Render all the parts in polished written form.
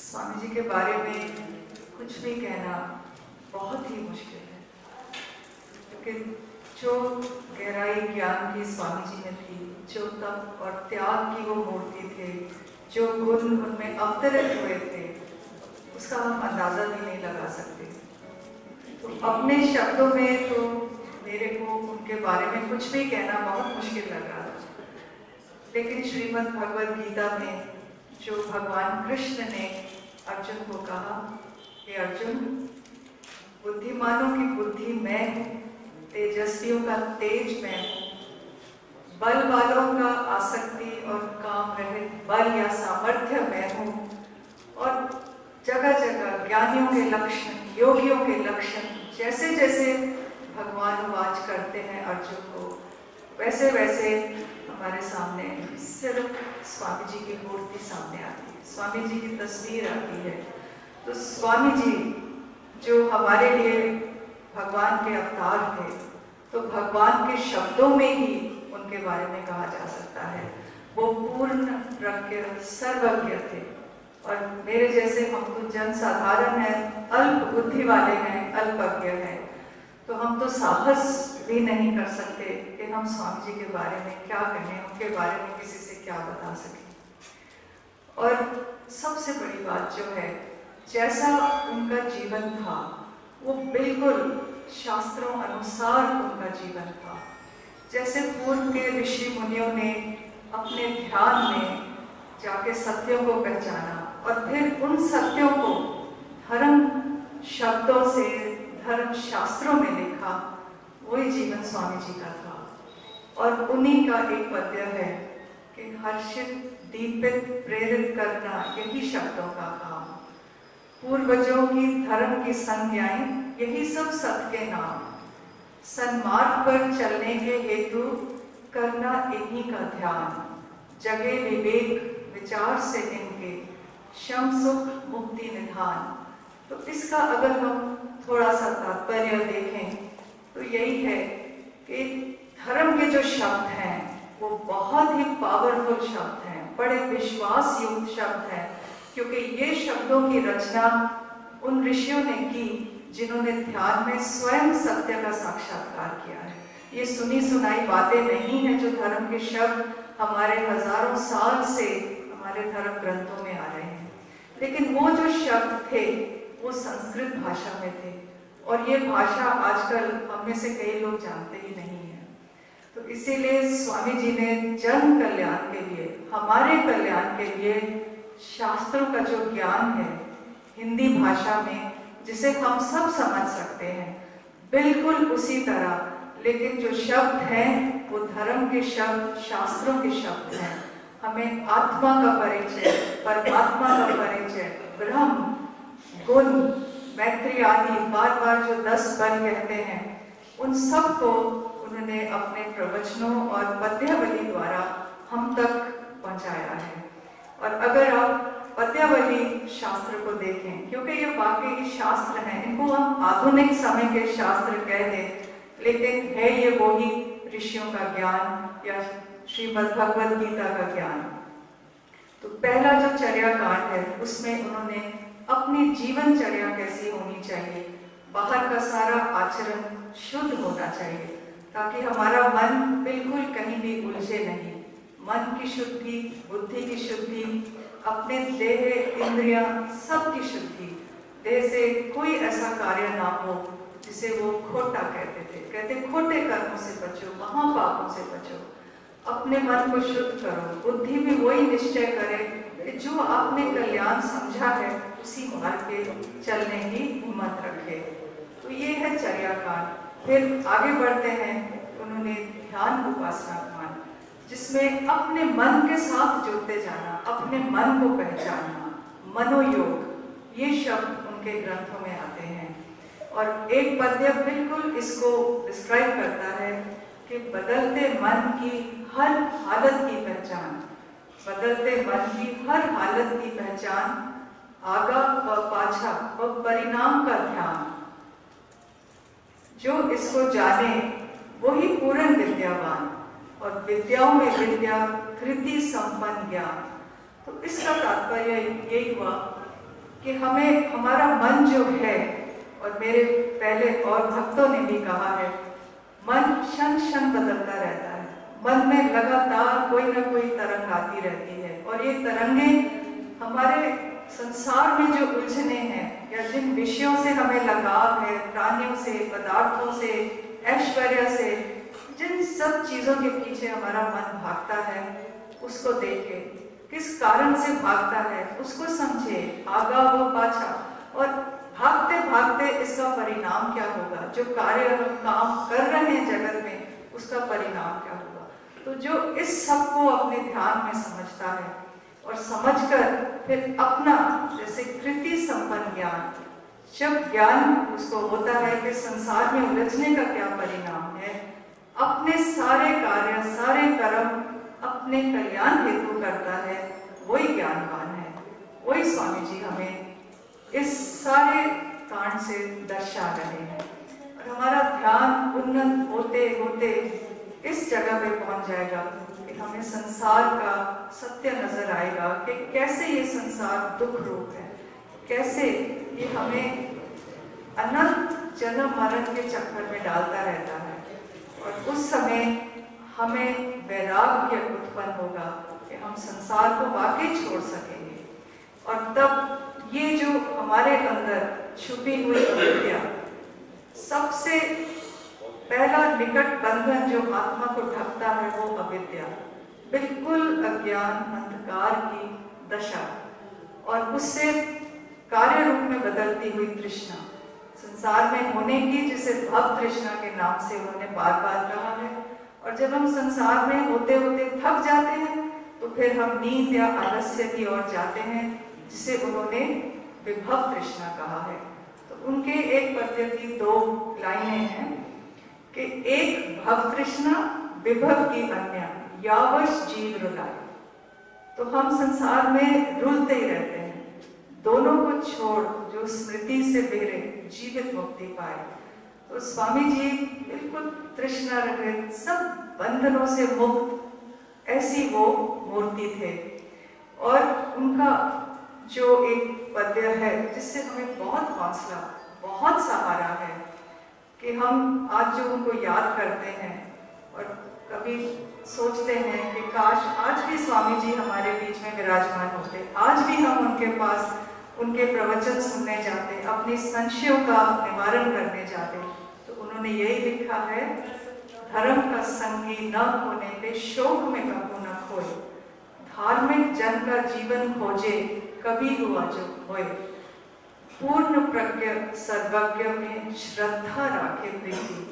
स्वामी जी के बारे में कुछ भी कहना बहुत ही मुश्किल है, लेकिन जो गहराई ज्ञान की स्वामी जी में थी, जो तप और त्याग की वो मूर्ति थे, जो गुण उनमें अवतरित हुए थे, उसका हम अंदाजा भी नहीं लगा सकते। तो अपने शब्दों में तो मेरे को उनके बारे में कुछ भी कहना बहुत मुश्किल लग रहा था, लेकिन श्रीमद् भगवद गीता में जो भगवान कृष्ण ने अर्जुन को कहा कि अर्जुन, बुद्धिमानों की बुद्धि मैं हूँ, तेजस्वियों का तेज मैं हूँ, बल वालों का आसक्ति और काम रहित बल या सामर्थ्य मैं हूँ, और जगह जगह ज्ञानियों के लक्षण, योगियों के लक्षण जैसे जैसे भगवान वाच करते हैं अर्जुन को, वैसे वैसे हमारे सामने सिर्फ स्वामी जी की मूर्ति सामने आती है, स्वामी जी की तस्वीर आती है। तो स्वामी जी जो हमारे लिए भगवान के अवतार थे, तो भगवान के शब्दों में ही उनके बारे में कहा जा सकता है। वो पूर्ण प्रज्ञ सर्वज्ञ थे, और मेरे जैसे हम तो जन साधारण हैं, अल्प बुद्धि वाले हैं, अल्पज्ञ हैं, तो हम तो साहस भी नहीं कर सकते कि हम स्वामी जी के बारे में क्या कहें, उनके बारे में किसी से क्या बता सकें। और सबसे बड़ी बात जो है, जैसा उनका जीवन था वो बिल्कुल शास्त्रों अनुसार उनका जीवन था। जैसे पूर्व के ऋषि मुनियों ने अपने ध्यान में जाके सत्यों को पहचाना और फिर उन सत्यों को धर्म शब्दों से, धर्म शास्त्रों में लिखा, वही जीवन स्वामी जी का था। और उन्हीं का एक पद्य है कि हर्षित दीपित प्रेरित करना, यही शब्दों का काम, पूर्वजों की धर्म की संज्ञाएं, यही सब सत्य के नाम, सन्मार्ग पर चलने के हेतु करना इन्हीं का ध्यान, जगे विवेक विचार से इनके, शम सुख मुक्ति निधान। तो इसका अगर हम थोड़ा सा तात्पर्य देखें तो यही है कि धर्म के जो शब्द हैं वो बहुत ही पावरफुल शब्द हैं, बड़े विश्वास युक्त शब्द हैं, क्योंकि ये शब्दों की रचना उन ऋषियों ने की जिन्होंने ध्यान में स्वयं सत्य का साक्षात्कार किया है। ये सुनी सुनाई बातें नहीं है जो धर्म के शब्द हमारे हजारों साल से हमारे धर्म ग्रंथों में आ रहे हैं, लेकिन वो जो शब्द थे वो संस्कृत भाषा में थे, और ये भाषा आजकल हम में से कई लोग जानते ही नहीं हैं। तो इसीलिए स्वामी जी ने जन कल्याण के लिए, हमारे कल्याण के लिए शास्त्रों का जो ज्ञान है हिंदी भाषा में, जिसे हम सब समझ सकते हैं, बिल्कुल उसी तरह, लेकिन जो शब्द हैं वो धर्म के शब्द, शास्त्रों के शब्द हैं। हमें आत्मा का परिचय, परमात्मा का परिचय, ब्रह्म, गुण, मैत्री आदि बार बार जो 10 बल कहते हैं, उन सब को उन्होंने अपने प्रवचनों और पद्यावली द्वारा हम तक पहुंचाया है। और अगर आप पद्यावली शास्त्र को देखें, क्योंकि ये वाकई शास्त्र हैं, इनको हम आधुनिक समय के शास्त्र कह दें, लेकिन है ये वही ऋषियों का ज्ञान या श्रीमद् भगवद गीता का ज्ञान। तो पहला जो चर्या कांड है उसमें उन्होंने अपनी जीवनचर्या कैसी होनी चाहिए, बाहर का सारा आचरण शुद्ध होना चाहिए, ताकि हमारा मन बिल्कुल कहीं भी उलझे नहीं। मन की शुद्धि, बुद्धि की शुद्धि, अपने देह इंद्रियां सब की शुद्धि, देह से कोई ऐसा कार्य ना हो जिसे वो खोटा कहते थे, कहते खोटे कर्मों से बचो, महापापों से बचो, अपने मन को शुद्ध करो, बुद्धि भी वही निश्चय करे कि जो आपने कल्याण समझा है उसी मार्ग पे चलने की हिम्मत रखे। तो ये है चर्या कांड। फिर आगे बढ़ते हैं, उन्होंने ध्यान उपासना कांड, जिसमें अपने मन के साथ जुड़ते जाना, अपने मन को पहचानना, मनोयोग, ये शब्द उनके ग्रंथों में आते हैं। और एक पद्य बिल्कुल इसको डिस्क्राइब करता है कि बदलते मन की हर हालत की पहचान, बदलते मन की हर हालत की पहचान, आगा व पाछा व परिणाम का ध्यान, जो इसको जाने वही पूर्ण विद्यावान, और विद्याओं में विद्या कृति संपन्न ज्ञान। तो इसका तात्पर्य यही हुआ कि हमें हमारा मन जो है, और मेरे पहले और भक्तों ने भी कहा है, मन क्षण क्षण बदलता रहता है। मन में लगातार कोई ना कोई तरंग आती रहती है, और ये तरंगे हमारे संसार में जो उलझने हैं या जिन विषयों से हमें लगाव है, प्राणियों से, पदार्थों से, ऐश्वर्य से, जिन सब चीजों के पीछे हमारा मन भागता है, उसको देखे, किस कारण से भागता है उसको समझे, आगा वो पाछा, और भागते भागते इसका परिणाम क्या होगा, जो कार्य हम काम कर रहे हैं जगत में उसका परिणाम क्या होगा। तो जो इस सब को अपने ध्यान में समझता है और समझकर फिर अपना जैसे कृति संपन्न ज्ञान, जब ज्ञान उसको होता है कि संसार में उलझने का क्या परिणाम है, अपने सारे कार्य सारे कर्म अपने कल्याण हेतु करता है, वही ज्ञानवान है। वही स्वामी जी हमें इस सारे कांड से दर्शा रहे हैं। और हमारा ध्यान उन्नत होते होते इस जगह पे पहुंच जाएगा कि हमें संसार का सत्य नजर आएगा कि कैसे ये संसार दुख रूप है, कैसे ये हमें अनंत जन्म मरण के चक्कर में डालता रहता है। और उस समय हमें वैराग्य उत्पन्न होगा कि हम संसार को वाकई छोड़ सकेंगे। और तब ये जो हमारे अंदर छुपी हुई अविद्या, सबसे पहला निकट बंधन जो आत्मा को ढकता है वो अविद्या, बिल्कुल अज्ञान अंधकार की दशा, और उससे कार्य रूप में बदलती हुई तृष्णा, संसार में होने की, जिसे भव तृष्णा के नाम से उन्होंने बार बार कहा है। और जब हम संसार में होते होते थक जाते हैं तो फिर हम नींद या आलस्य की ओर जाते हैं, जिसे उन्होंने विभव तृष्णा कहा है। तो उनके एक पद्य की 2 लाइनें हैं कि एक भव तृष्णा विभव की अन्य, यावश जीव रुलाए। तो हम संसार में रुलते ही रहते हैं, दोनों को छोड़ जो स्मृति से बेरे जीवित मुक्ति पाए। तो स्वामी जी बिल्कुल तृष्णा रहित, सब बंधनों से मुक्त, ऐसी वो मूर्ति थे। और उनका जो एक पद्य है जिससे हमें बहुत हौसला, बहुत सहारा है कि हम आज जो उनको याद करते हैं और कभी सोचते हैं कि काश आज भी स्वामी जी हमारे बीच में विराजमान होते, आज भी हम उनके पास उनके प्रवचन सुनने जाते, अपने संशयों का निवारण करने जाते। तो उन्होंने यही लिखा है, धर्म का संगी न होने पे शोक में कबू न खोए, धार्मिक जन का जीवन खोजे कभी हुआ जो होए, पूर्ण प्रज्ञ सर्वज्ञ में श्रद्धा राखे प्रीति,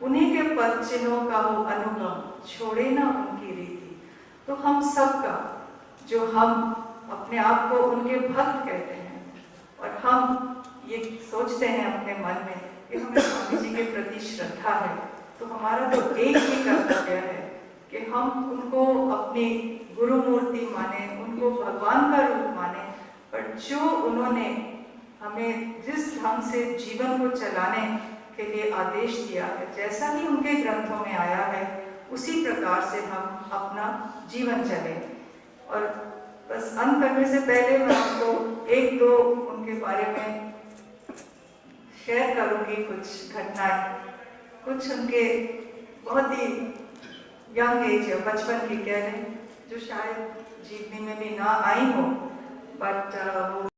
उन्हीं के पद चिन्हों का हो अनुगम, छोड़े ना उनकी रीति। तो हम सबका, जो हम अपने आप को उनके भक्त कहते हैं और हम ये सोचते हैं अपने मन में कि हमें स्वामी जी के प्रति श्रद्धा है, तो हमारा तो एक ही कर्तव्य है कि हम उनको अपनी गुरु मूर्ति माने, उनको भगवान का रूप माने। पर जो उन्होंने हमें जिस ढंग से जीवन को चलाने के लिए आदेश दिया है, जैसा ही उनके ग्रंथों में आया है, उसी प्रकार से हम अपना जीवन चलें। और बस अंत करने से पहले मैं आपको 1-2 उनके बारे में शेयर करूंगी, कुछ घटनाएं, कुछ उनके बहुत ही यंग एज या बचपन की कह लें, जो शायद जीवनी में भी ना आई हो, बट वो